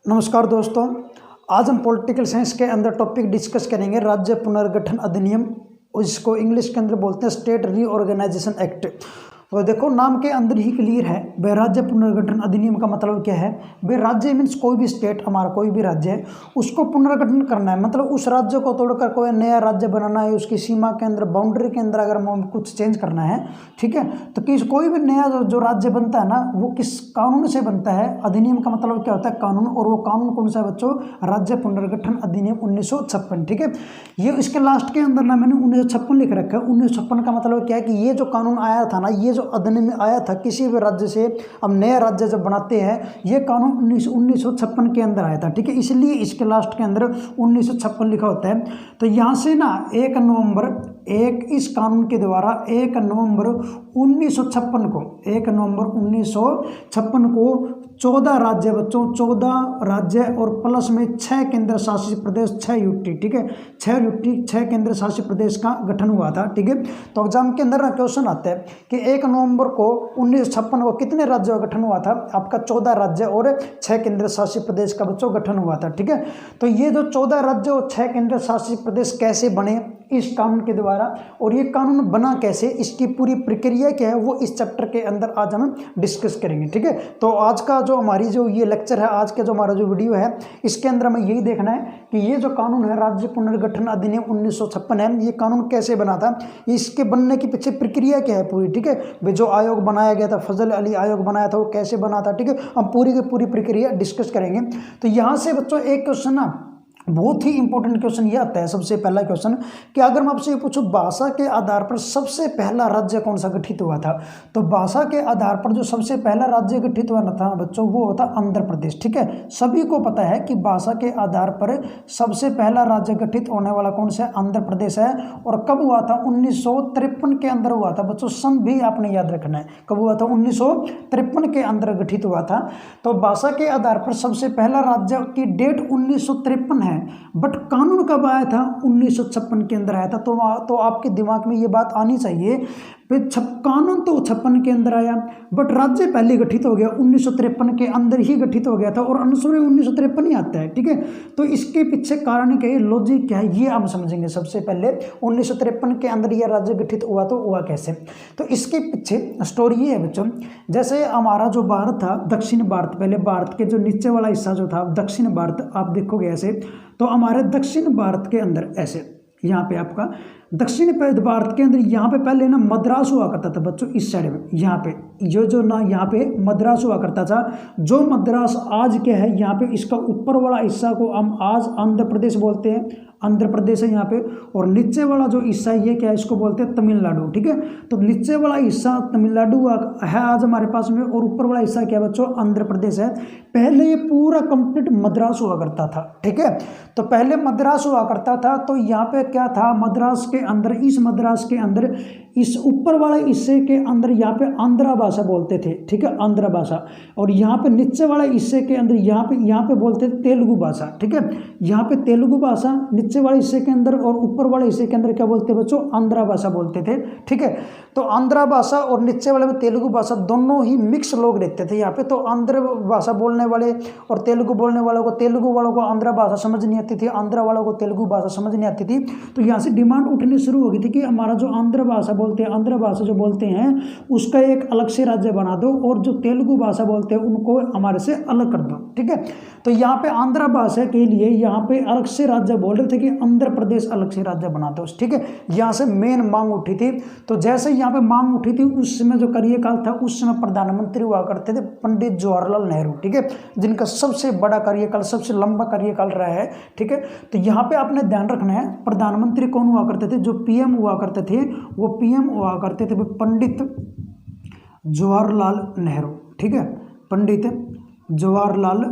नमस्कार दोस्तों। आज हम पॉलिटिकल साइंस के अंदर टॉपिक डिस्कस करेंगे राज्य पुनर्गठन अधिनियम, इसको इंग्लिश के अंदर बोलते हैं स्टेट रीऑर्गेनाइजेशन एक्ट। तो देखो नाम के अंदर ही क्लियर है भाई, राज्य पुनर्गठन अधिनियम का मतलब क्या है भाई। राज्य मीन्स कोई भी स्टेट, हमारा कोई भी राज्य है उसको पुनर्गठन करना है, मतलब उस राज्य को तोड़कर कोई नया राज्य बनाना है, उसकी सीमा के अंदर, बाउंड्री के अंदर अगर हम कुछ चेंज करना है, ठीक है, तो कोई भी नया जो राज्य बनता है ना, वो किस कानून से बनता है। अधिनियम का मतलब क्या होता है, कानून। और वो कानून कौन सा है बच्चों, राज्य पुनर्गठन अधिनियम 1956, ठीक है। ये इसके लास्ट के अंदर ना मैंने 1956 लिख रखा है। 1956 का मतलब क्या है कि ये जो कानून आया था ना, ये जो अधिनियम में आया था, किसी भी राज्य से हम नया राज्य जब बनाते हैं, ये कानून 1956 के अंदर आया था, ठीक है। इसलिए इसके लास्ट के अंदर 1956 लिखा होता है। तो यहाँ से ना 1 नवंबर इस कानून के द्वारा 1 नवंबर 1956 को 1 नवंबर 1956 को 14 राज्य बच्चों, 14 राज्य और प्लस में 6 केंद्र शासित प्रदेश, 6 यूटी, ठीक है, 6 केंद्र शासित प्रदेश का गठन हुआ था, ठीक है। तो एग्जाम के अंदर ना क्वेश्चन आता है कि 1 नवंबर को 1956 को कितने राज्यों का गठन हुआ था। आपका 14 राज्य और 6 केंद्र शासित प्रदेश का बच्चों गठन हुआ था, ठीक है। तो ये जो 14 राज्य और 6 केंद्र शासित प्रदेश कैसे बने इस कानून के द्वारा, और ये कानून बना कैसे, इसकी पूरी प्रक्रिया क्या है, वो इस चैप्टर के अंदर आज हम डिस्कस करेंगे, ठीक है। तो आज का जो हमारी जो ये लेक्चर है, आज का जो हमारा जो वीडियो है, इसके अंदर हमें यही देखना है कि ये जो कानून है राज्य पुनर्गठन अधिनियम 1956 है, ये कानून कैसे बना था, इसके बनने के पीछे प्रक्रिया क्या है पूरी, ठीक है। जो आयोग बनाया गया था, फजल अली आयोग बनाया था, वो कैसे बना था, ठीक है। हम पूरी की पूरी प्रक्रिया डिस्कस करेंगे। तो यहाँ से बच्चों एक क्वेश्चन ना बहुत ही इंपॉर्टेंट क्वेश्चन ये आता है, सबसे पहला क्वेश्चन कि अगर मैं आपसे ये पूछूं भाषा के आधार पर सबसे पहला राज्य कौन सा गठित हुआ था, तो भाषा के आधार पर जो सबसे पहला राज्य गठित हुआ था बच्चों, वो होता आंध्र प्रदेश, ठीक है। सभी को पता है कि भाषा के आधार पर सबसे पहला राज्य गठित होने वाला कौन सा, आंध्र प्रदेश है। और कब हुआ था, 1953 के अंदर हुआ था बच्चों। सन भी आपने याद रखना है, कब हुआ था, 1953 के अंदर गठित हुआ था। तो भाषा के आधार पर सबसे पहला राज्य की डेट 1953 है, बट कानून कब आया था, 1956 के अंदर आया था। तो आपके दिमाग में ये बात आनी चाहिए, कानून तो 56 के अंदर आया, बट राज्य पहले गठित हो गया 1953 के अंदर ही गठित हो गया था, और अनुसूरी 1953 ही आता है, ठीक है। तो इसके पीछे कारण क्या है, लॉजिक क्या है, ये हम समझेंगे। सबसे पहले 1953 के अंदर यह राज्य गठित हुआ, तो हुआ कैसे। तो इसके पीछे स्टोरी ये है बच्चों, जैसे हमारा जो भारत था, दक्षिण भारत, पहले भारत के जो नीचे वाला हिस्सा जो था दक्षिण भारत, आप देखोगे ऐसे, तो हमारे दक्षिण भारत के अंदर ऐसे, यहाँ पे आपका दक्षिण भारत के अंदर यहाँ पे पहले ना मद्रास हुआ करता था बच्चों, इस साइड में, यहाँ पे जो ना यहाँ पे मद्रास हुआ करता था। जो मद्रास आज क्या है, यहाँ पे इसका ऊपर वाला हिस्सा को हम आज आंध्र प्रदेश बोलते हैं, आंध्र प्रदेश है यहाँ पे। और नीचे वाला जो हिस्सा ये क्या है, इसको बोलते हैं तमिलनाडु, ठीक है। तो नीचे वाला हिस्सा तमिलनाडु है आज हमारे पास में, और ऊपर वाला हिस्सा क्या बच्चों, आंध्र प्रदेश है। पहले ये पूरा कंप्लीट मद्रास हुआ करता था, ठीक है। तो पहले मद्रास हुआ करता था, तो यहाँ पे क्या था, मद्रास के अंदर, इस मद्रास के अंदर, इस ऊपर वाले हिस्से के अंदर यहाँ पे आंध्रा भाषा बोलते थे, ठीक है, आंध्रा भाषा। और यहाँ पे नीचे वाले हिस्से के अंदर यहाँ पे बोलते थे तेलुगु भाषा, ठीक है। यहाँ पे तेलुगु भाषा नीचे वाले हिस्से के अंदर, और ऊपर वाले हिस्से के अंदर क्या बोलते हैं बच्चों, आंध्रा भाषा बोलते थे, ठीक है। तो आंध्रा भाषा और नीचे वाले में तेलुगु भाषा, दोनों ही मिक्स लोग रहते थे यहाँ पे। तो आंध्र भाषा बोलने वाले और तेलुगु बोलने वालों को, तेलुगु वालों को आंध्रा भाषा समझ नहीं आती थी, आंध्रा वालों को तेलुगु भाषा समझ नहीं आती थी। तो यहाँ से डिमांड उठनी शुरू हो गई थी कि हमारा जो आंध्र भाषा बोलते हैं, आंध्र भाषा जो बोलते हैं, उसका एक अलग से राज्य बना दो, और जो तेलुगु भाषा बोलते हैं उनको हमारे से अलग कर दो, ठीक है। तो यहाँ पे आंध्र भाषा के लिए यहाँ पे अलग से राज्य बोल रहे थे कि आंध्र प्रदेश अलग से राज्य बना दो, ठीक है। यहाँ से मेन मांग उठी थी। तो जैसे यहाँ पे मांग उठी थी, उस समय जो कार्यकाल था, उस समय प्रधानमंत्री हुआ करते थे पंडित जवाहरलाल नेहरू, ठीक है, जिनका सबसे बड़ा कार्यकाल, सबसे लंबा कार्यकाल रहा है, ठीक है। तो यहाँ पे आपने ध्यान रखना है, प्रधानमंत्री कौन हुआ करते थे, जो पीएम हुआ करते थे, वो पीएम हुआ करते थे पंडित जवाहरलाल नेहरू, ठीक है, पंडित जवाहरलाल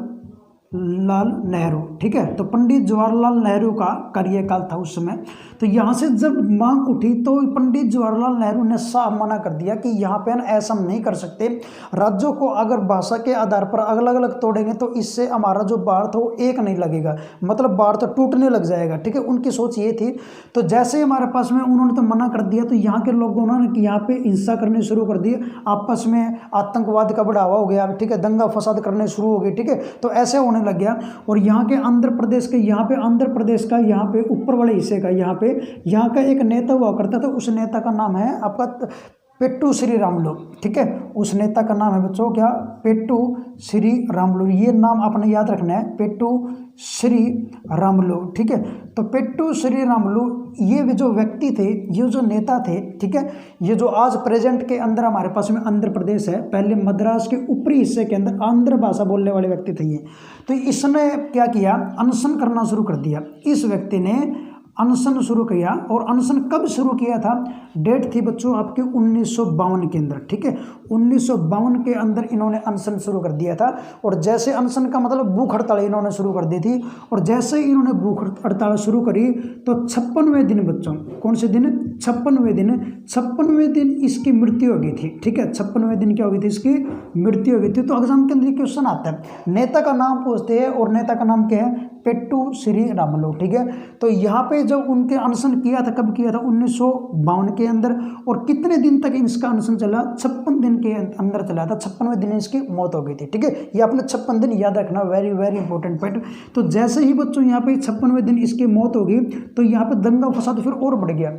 नेहरू, ठीक है। तो पंडित जवाहरलाल नेहरू का कार्यकाल था उस समय। तो यहाँ से जब मांग उठी, तो पंडित जवाहरलाल नेहरू ने साफ मना कर दिया कि यहाँ पे ना ऐसा हम नहीं कर सकते। राज्यों को अगर भाषा के आधार पर अलग अलग तोड़ेंगे, तो इससे हमारा जो भारत है वो एक नहीं लगेगा, मतलब भारत टूटने लग जाएगा, ठीक है। उनकी सोच ये थी। तो जैसे हमारे पास में उन्होंने तो मना कर दिया, तो यहाँ के लोगों ने यहाँ पे हिंसा करनी शुरू कर दी, आपस में आतंकवाद का बढ़ावा हो गया, ठीक है, दंगा फसाद करने शुरू हो गए, ठीक है। तो ऐसे होने होने लग गया। और यहाँ के आंध्र प्रदेश के यहाँ पे आंध्र प्रदेश का यहाँ पे ऊपर वाले हिस्से का यहाँ का एक नेता हुआ करता था। उस नेता का नाम है आपका पेट्टू श्री रामुलू। ठीक है, उस नेता का नाम है बच्चों क्या, पेट्टू श्री रामुलू। ये नाम आपने याद रखना है, पेट्टू श्री रामुलू। ठीक है, तो पेट्टू श्री रामुलू ये जो व्यक्ति थे, ये जो नेता थे, ठीक है, ये जो आज प्रेजेंट के अंदर हमारे पास में आंध्र प्रदेश है, पहले मद्रास के ऊपरी हिस्से के अंदर आंध्र भाषा बोलने वाले व्यक्ति थे ये। तो इसने क्या किया, अनशन करना शुरू कर दिया। इस व्यक्ति ने अनशन शुरू किया। और अनशन कब शुरू किया था, डेट थी बच्चों आपके 1952 के अंदर। ठीक है, 1952 के अंदर इन्होंने अनशन शुरू कर दिया था। और जैसे अनशन का मतलब भूख हड़ताल इन्होंने शुरू कर दी थी। और जैसे ही इन्होंने भूख हड़ताल शुरू करी तो 56वें दिन बच्चों, कौन से दिन, 56वें दिन इसकी मृत्यु हो गई थी। ठीक है, 56वें दिन क्या हो गई थी, इसकी मृत्यु हो गई थी। तो एग्जाम के अंदर क्वेश्चन आता है, नेता का नाम पूछते हैं और नेता का नाम क्या है, पेट्टू श्री रामुलू। ठीक है, तो यहाँ पे जब उनके अनशन किया था, कब किया था, 1952 के अंदर। और कितने दिन तक इसका अनशन चला, 56 दिन के अंदर चला था। 56वें दिन इसकी मौत हो गई थी। ठीक है, ये आपने 56 दिन याद रखना, वेरी वेरी इंपॉर्टेंट पॉइंट। तो जैसे ही बच्चों यहाँ पे 56वें दिन इसकी मौत होगी तो यहाँ पे दंगा फसाद फिर और बढ़ गया,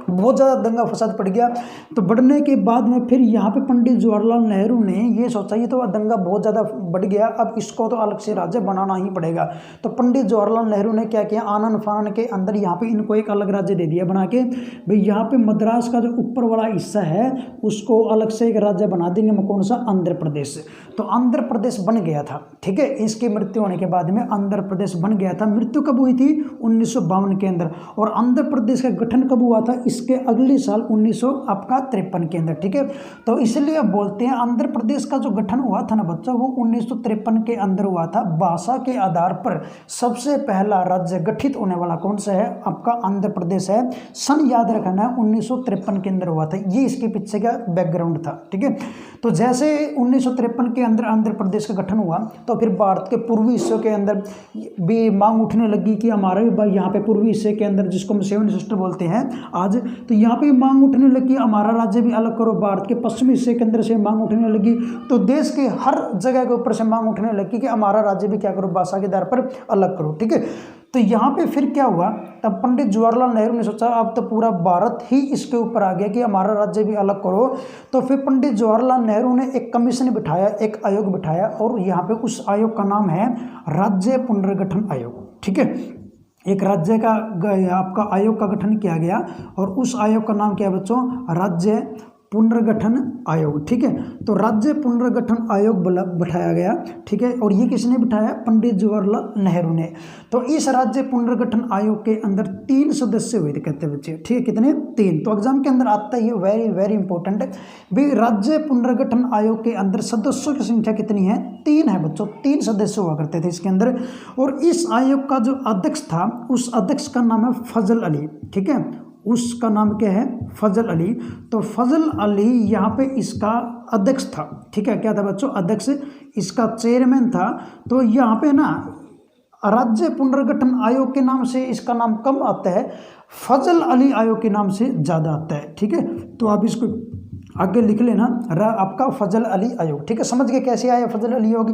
बहुत ज़्यादा दंगा फसाद पड़ गया। तो बढ़ने के बाद में फिर यहाँ पे पंडित जवाहरलाल नेहरू ने ये सोचा, ये तो दंगा बहुत ज़्यादा बढ़ गया, अब इसको तो अलग से राज्य बनाना ही पड़ेगा। तो पंडित जवाहरलाल नेहरू ने क्या किया, आनन फानन के अंदर यहाँ पे इनको एक अलग राज्य दे दिया बना के, भाई यहाँ पे मद्रास का जो ऊपर वाला हिस्सा है उसको अलग से एक राज्य बना देंगे, कौन सा, आंध्र प्रदेश। तो आंध्र प्रदेश बन गया था। ठीक है, इसकी मृत्यु होने के बाद में आंध्र प्रदेश बन गया था। मृत्यु कब हुई थी, 1952 के अंदर। और आंध्र प्रदेश का गठन कब हुआ था, इसके अगले साल 1953 के अंदर। ठीक है, तो इसलिए अब बोलते हैं आंध्र प्रदेश का जो गठन हुआ था ना बच्चा, वो 1953 के अंदर हुआ था। भाषा के आधार पर सबसे पहला राज्य गठित होने वाला कौन सा है, आपका आंध्र प्रदेश है। सन याद रखना है, 1953 के अंदर हुआ था। ये इसके पीछे का बैकग्राउंड था। ठीक है, तो जैसे 1953 के अंदर आंध्र प्रदेश का गठन हुआ तो फिर भारत के पूर्वी हिस्सों के अंदर भी मांग उठने लगी कि हमारा भी भाई यहाँ पे पूर्वी हिस्से के अंदर, जिसको हम सेवन सिस्टर बोलते हैं आज, तो यहाँ पे मांग उठने लगी हमारा राज्य भी अलग करो। भारत के पश्चिमी हिस्से के अंदर से मांग उठने लगी, तो देश के हर जगह के ऊपर से मांग उठने लगी कि हमारा राज्य भी क्या करो, भाषा के आधार पर अलग करो। ठीक है, तो यहाँ पे फिर क्या हुआ, तब पंडित जवाहरलाल नेहरू ने सोचा अब तो पूरा भारत ही इसके ऊपर आ गया कि हमारा राज्य भी अलग करो। तो फिर पंडित जवाहरलाल नेहरू ने एक कमीशन बिठाया, एक आयोग बिठाया, और यहाँ पे उस आयोग का नाम है राज्य पुनर्गठन आयोग। ठीक है, एक राज्य का आपका आयोग का गठन किया गया और उस आयोग का नाम क्या है बच्चों, राज्य पुनर्गठन आयोग। ठीक है, तो राज्य पुनर्गठन आयोग बिठाया गया। ठीक है, और ये किसने बिठाया, पंडित जवाहरलाल नेहरू ने। तो इस राज्य पुनर्गठन आयोग के अंदर 3 सदस्य हुए थे, कहते बच्चे। ठीक है, कितने, 3। तो एग्जाम के अंदर आता है, ये वेरी वेरी इंपॉर्टेंट है भाई। राज्य पुनर्गठन आयोग के अंदर सदस्यों की संख्या कितनी है, 3 है बच्चों। 3 सदस्य हुआ करते थे इसके अंदर। और इस आयोग का जो अध्यक्ष था, उस अध्यक्ष का नाम है फजल अली। ठीक है, उसका नाम क्या है, फजल अली। तो फजल अली यहाँ पे इसका अध्यक्ष था। ठीक है, क्या था बच्चों, अध्यक्ष, इसका चेयरमैन था। तो यहाँ पे ना राज्य पुनर्गठन आयोग के नाम से इसका नाम कम आता है, फजल अली आयोग के नाम से ज़्यादा आता है। ठीक है, तो आप इसको आगे लिख लेना, आपका फजल अली आयोग। ठीक है, समझ गए कैसे आया फजल अली आयोग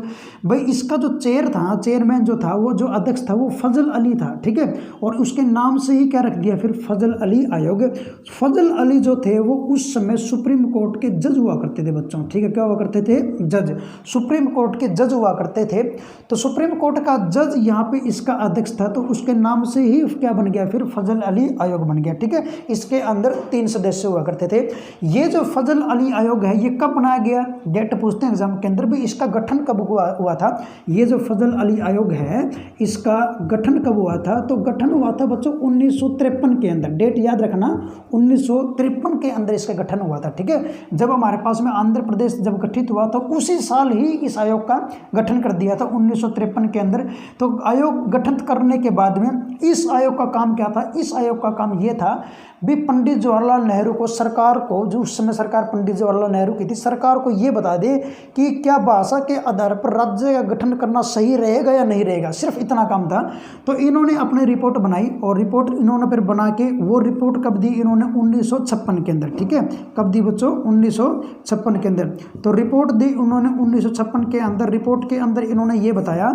भाई। इसका जो चेयरमैन जो था, वो जो अध्यक्ष था, वो फजल अली था। ठीक है, और उसके नाम से ही क्या रख दिया फिर, फजल अली आयोग। फजल अली जो थे वो उस समय सुप्रीम कोर्ट के जज हुआ करते थे बच्चों। ठीक है, क्या हुआ करते थे, जज, सुप्रीम कोर्ट के जज हुआ करते थे। तो सुप्रीम कोर्ट का जज यहाँ पे इसका अध्यक्ष था, तो उसके नाम से ही क्या बन गया फिर, फजल अली आयोग बन गया। ठीक है, इसके अंदर 3 सदस्य हुआ करते थे। ये जो फजल अली आयोग है, ये कब बनाया गया, डेट पूछते हैं एग्जाम के अंदर भी, इसका गठन कब हुआ था। ये जो फजल अली आयोग है, इसका गठन कब हुआ था, तो गठन हुआ था बच्चों 1953 के अंदर। डेट याद रखना, 1953 के अंदर इसका गठन हुआ था। ठीक है, जब हमारे पास में आंध्र प्रदेश जब गठित हुआ तो उसी साल ही इस आयोग का गठन कर दिया था, 1953 के अंदर। तो आयोग गठन करने के बाद में इस आयोग का काम क्या था, इस आयोग का काम ये था भी पंडित जवाहरलाल नेहरू को, सरकार को, जो उस समय सरकार पंडित जवाहरलाल नेहरू की थी, सरकार को ये बता दे कि क्या भाषा के आधार पर राज्य का गठन करना सही रहेगा या नहीं रहेगा, सिर्फ इतना काम था। तो इन्होंने अपनी रिपोर्ट बनाई और रिपोर्ट इन्होंने फिर बना के, वो रिपोर्ट कब दी इन्होंने 1956 के अंदर, ठीक है, कब दी बच्चों, 1956 के अंदर। तो रिपोर्ट दी उन्होंने 1956 के अंदर। रिपोर्ट के अंदर इन्होंने ये बताया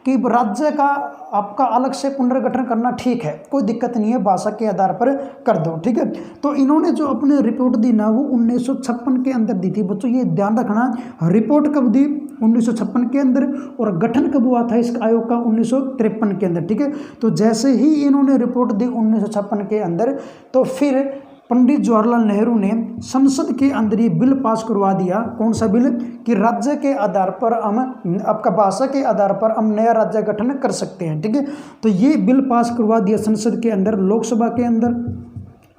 कि राज्य का आपका अलग से पुनर्गठन करना ठीक है, कोई दिक्कत नहीं है, भाषा के आधार पर कर दो, ठीक है। तो इन्होंने जो अपने रिपोर्ट दी ना वो 1956 के अंदर दी थी बच्चों, ये ध्यान रखना। रिपोर्ट कब दी, 1956 के अंदर, और गठन कब हुआ था इस आयोग का, 1953 के अंदर, ठीक है। तो जैसे ही इन्होंने रिपोर्ट दी 1956 के अंदर, तो फिर पंडित जवाहरलाल नेहरू ने संसद के अंदर ये बिल पास करवा दिया। कौन सा बिल, कि राज्य के आधार पर हम, आपका भाषा के आधार पर हम नया राज्य गठन कर सकते हैं, ठीक है। तो ये बिल पास करवा दिया संसद के अंदर, लोकसभा के अंदर,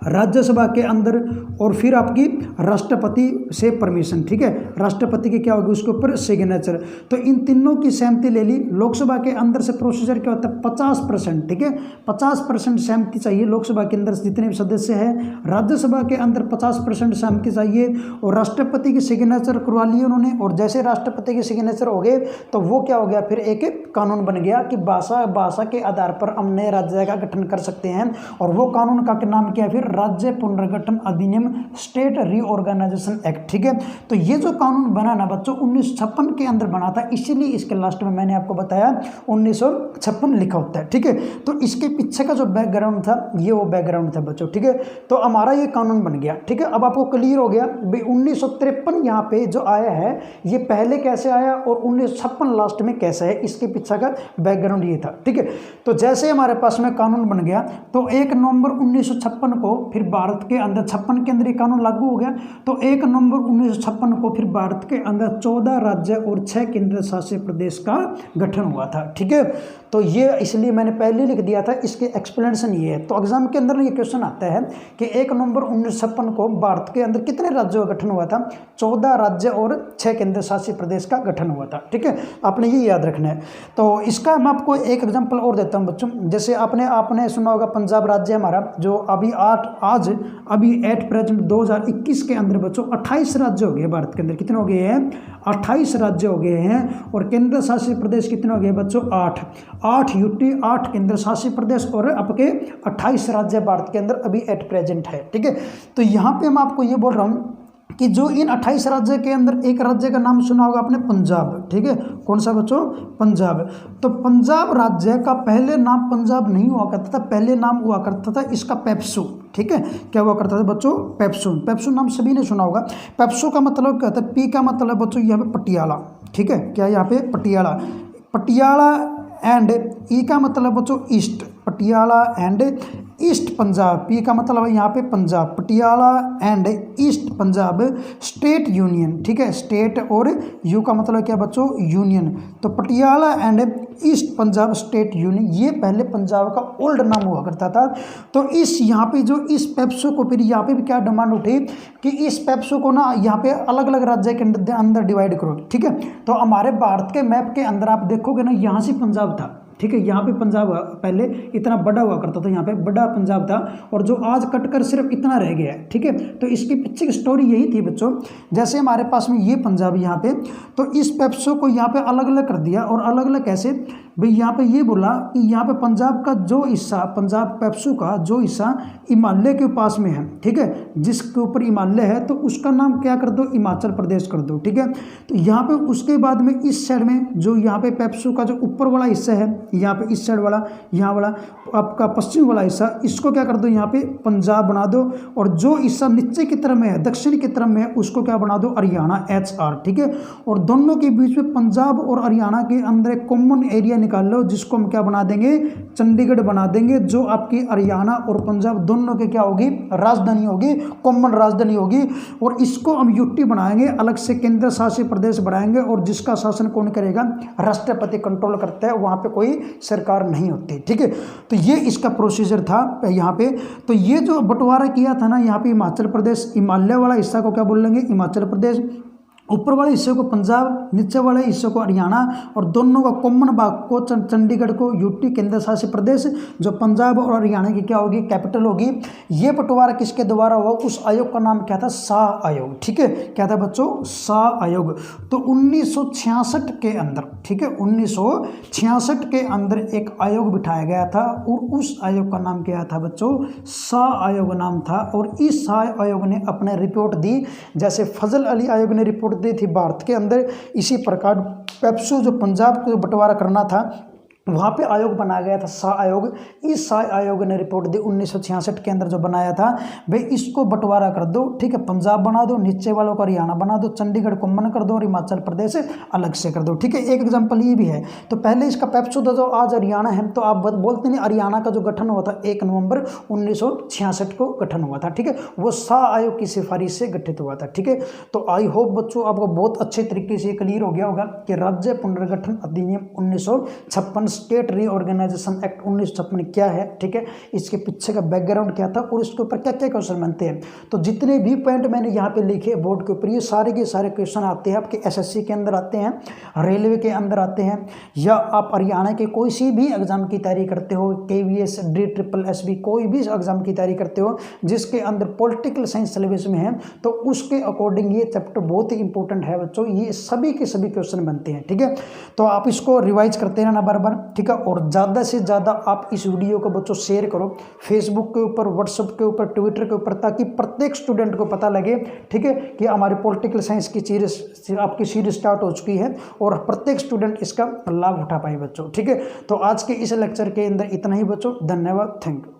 राज्यसभा के अंदर, और फिर आपकी राष्ट्रपति से परमिशन, ठीक है, राष्ट्रपति की क्या होगी उसके ऊपर सिग्नेचर। तो इन तीनों की सहमति ले ली। लोकसभा के अंदर से प्रोसीजर क्या होता है, 50%, ठीक है, 50% सहमति चाहिए लोकसभा के अंदर जितने भी सदस्य हैं। राज्यसभा के अंदर 50% सहमति चाहिए, और राष्ट्रपति की सिग्नेचर करवा लिए उन्होंने। और जैसे राष्ट्रपति के सिग्नेचर हो गए तो वो क्या हो गया, फिर एक कानून बन गया कि भाषा के आधार पर हम नए राज्य का गठन कर सकते हैं। और वो कानून का नाम क्या है फिर, राज्य पुनर्गठन अधिनियम, स्टेट रीऑर्गेनाइजेशन एक्ट, ठीक है। तो ये जो कानून बना ना बच्चों 1956 के अंदर बना था, इसीलिए इसके लास्ट में मैंने आपको बताया 1956 लिखा होता है, ठीक है। तो इसके पीछे का जो बैकग्राउंड था ये वो बैकग्राउंड था बच्चों, ठीक है। तो हमारा ये कानून बन गया, ठीक है। अब आपको क्लियर हो गया भाई 1953 यहाँ पे जो आया है ये पहले कैसे आया और 1956 लास्ट में कैसे है, इसके पीछे का बैकग्राउंड ये था, ठीक है। तो जैसे हमारे पास में कानून बन गया तो 1 नवंबर 1956 को फिर भारत के अंदर 56 के अंदर ये कानून लागू हो गया। तो 1 नवंबर 1956 को फिर भारत के अंदर 14 राज्य और 6 केंद्र शासित प्रदेश का गठन हुआ था, ठीक है। तो ये इसलिए मैंने पहले लिख दिया था, इसके एक्सप्लेनेशन ये है। तो एग्जाम के अंदर ये क्वेश्चन आता है कि 1 नवंबर 1956 को भारत के अंदर कितने राज्यों का गठन हुआ था, 14 राज्य और 6 केंद्र शासित प्रदेश का गठन हुआ था, ठीक है। आपने ये याद रखना है। तो इसका मैं आपको एक एग्जाम्पल और देता हूँ बच्चों। जैसे आपने सुना होगा पंजाब राज्य हमारा जो अभी अभी एट प्रेजेंट 2021 के अंदर बच्चों 28 राज्य हो गए भारत के अंदर। कितने हो गए हैं, 28 राज्य हो गए हैं। और केंद्र शासित प्रदेश कितने हो गए बच्चों, 8 यूटी, 8 केंद्र शासित प्रदेश और आपके 28 राज्य भारत के अंदर अभी एट प्रेजेंट है, ठीक है। तो यहाँ पे मैं आपको ये बोल रहा हूँ कि जो इन 28 राज्य के अंदर एक राज्य का नाम सुना होगा आपने, पंजाब, ठीक है। कौन सा बच्चों, पंजाब। तो पंजाब राज्य का पहले नाम पंजाब नहीं हुआ करता था, पहले नाम हुआ करता था इसका पेप्सू, ठीक है। क्या हुआ करता था बच्चों, पेप्सू। पेप्सू नाम सभी ने सुना होगा। पेप्सू का मतलब क्या होता है, पी का मतलब बच्चों यहाँ पे पटियाला, ठीक है, क्या यहाँ पे पटियाला, पटियाला एंड ई का मतलब बच्चों east, Patiala and east Punjab, P का मतलब है यहाँ पे Punjab, Patiala and east Punjab state union, ठीक है। स्टेट और यू का मतलब क्या बच्चों, यूनियन। तो Patiala and east Punjab state union, ये पहले पंजाब का ओल्ड नाम हुआ करता था। तो इस यहाँ पे जो इस पेप्सू को फिर यहाँ पे भी क्या डिमांड उठी कि इस पेप्सू को ना यहाँ पे अलग अलग राज्य के अंदर डिवाइड करो, ठीक है। तो हमारे भारत के मैप के अंदर आप देखोगे ना यहाँ से पंजाब था, ठीक है। यहाँ पे पंजाब पहले इतना बड़ा हुआ करता था, यहाँ पे बड़ा पंजाब था, और जो आज कटकर सिर्फ इतना रह गया है, ठीक है। तो इसके पीछे की स्टोरी यही थी बच्चों। जैसे हमारे पास में ये पंजाब यहाँ पे, तो इस पेप्सो को यहाँ पे अलग अलग कर दिया। और अलग अलग कैसे भाई, यहाँ पे ये बोला कि यहाँ पे पंजाब का जो हिस्सा, पंजाब पेप्सू का जो हिस्सा हिमालय के पास में है, ठीक है, जिसके ऊपर हिमालय है, तो उसका नाम क्या कर दो, हिमाचल प्रदेश कर दो, ठीक है। तो यहाँ पे उसके बाद में इस साइड में जो यहाँ पे पेप्सू का जो ऊपर वाला हिस्सा है, यहाँ पे इस साइड वाला, यहाँ वाला आपका पश्चिम वाला हिस्सा, इसको क्या कर दो यहाँ पे पंजाब बना दो। और जो हिस्सा नीचे की तरफ में है, दक्षिण की तरफ में है, उसको क्या बना दो, हरियाणा, HR, ठीक है। और दोनों के बीच में पंजाब और हरियाणा के अंदर एक कॉमन एरिया निकाल लो, जिसको हम क्या बना देंगे, चंडीगढ़ बना देंगे, जो आपकी हरियाणा और पंजाब दोनों के क्या होगी, राजधानी होगी, कॉमन राजधानी होगी। और इसको हम यूटी बनाएंगे, अलग से केंद्र शासित प्रदेश बनाएंगे, और जिसका शासन कौन करेगा, राष्ट्रपति कंट्रोल करता है, वहाँ पे कोई सरकार नहीं होती, ठीक है। तो ये इसका प्रोसीजर था यहाँ पे। तो ये जो बंटवारा किया था ना यहाँ पे, हिमाचल प्रदेश, हिमालय वाला हिस्सा को क्या बोल लेंगे, हिमाचल प्रदेश, ऊपर वाले हिस्से को पंजाब, नीचे वाले हिस्से को हरियाणा और दोनों का कॉमन भाग को चंडीगढ़ को यूटी केंद्र शासित प्रदेश, जो पंजाब और हरियाणा की क्या होगी, कैपिटल होगी। ये बंटवारा किसके द्वारा हुआ, उस आयोग का नाम क्या था, शाह आयोग। ठीक है, क्या था बच्चों, शाह आयोग। तो 1966 के अंदर, ठीक है, 1966 के अंदर एक आयोग बिठाया गया था और उस आयोग का नाम क्या था बच्चों, शाह आयोग नाम था। और इस शाह आयोग ने अपने रिपोर्ट दी, जैसे फजल अली आयोग ने रिपोर्ट दी थी भारत के अंदर, इसी प्रकार पेप्सू जो पंजाब को बंटवारा करना था वहाँ पे आयोग बनाया गया था, शाह आयोग। इस शाह आयोग ने रिपोर्ट दी 1966 के अंदर जो बनाया था, भाई इसको बंटवारा कर दो, ठीक है, पंजाब बना दो, नीचे वालों को हरियाणा बना दो, चंडीगढ़ कॉमन कर दो और हिमाचल प्रदेश अलग से कर दो। ठीक है, एक एग्जांपल ये भी है। तो पहले इसका पेप्सू जो आज हरियाणा है, तो आप बोलते नहीं, हरियाणा का जो गठन हुआ था 1 नवंबर 1966 को गठन हुआ था। ठीक है, वो शाह आयोग की सिफारिश से गठित हुआ था। ठीक है, तो आई होप बच्चों आपको बहुत अच्छे तरीके से क्लियर हो गया होगा कि राज्य पुनर्गठन अधिनियम 1956, स्टेट रीऑर्गेनाइजेशन एक्ट 1956 क्या है। ठीक है, इसके पीछे का बैकग्राउंड क्या था और इसके ऊपर क्या क्या क्वेश्चन बनते हैं। तो जितने भी पॉइंट मैंने यहाँ पे लिखे बोर्ड के ऊपर, ये सारे के सारे क्वेश्चन आते हैं आपके एसएससी के अंदर आते हैं, रेलवे के अंदर आते हैं, या आप हरियाणा के कोई सी भी एग्जाम की तैयारी करते हो, KVS, DSSS, कोई भी एग्जाम की तैयारी करते हो जिसके अंदर पॉलिटिकल साइंस सिलेबस में है, तो उसके अकॉर्डिंग ये चैप्टर बहुत ही इंपॉर्टेंट है बच्चों। ये सभी के सभी क्वेश्चन बनते हैं। ठीक है, तो आप इसको रिवाइज करते रहना बार बार। ठीक है, और ज़्यादा से ज़्यादा आप इस वीडियो को बच्चों शेयर करो फेसबुक के ऊपर, व्हाट्सएप के ऊपर, ट्विटर के ऊपर, ताकि प्रत्येक स्टूडेंट को पता लगे, ठीक है, कि हमारी पॉलिटिकल साइंस की आपकी सीरीज स्टार्ट हो चुकी है और प्रत्येक स्टूडेंट इसका लाभ उठा पाए बच्चों। ठीक है, तो आज के इस लेक्चर के अंदर इतना ही बच्चों, धन्यवाद, थैंक यू।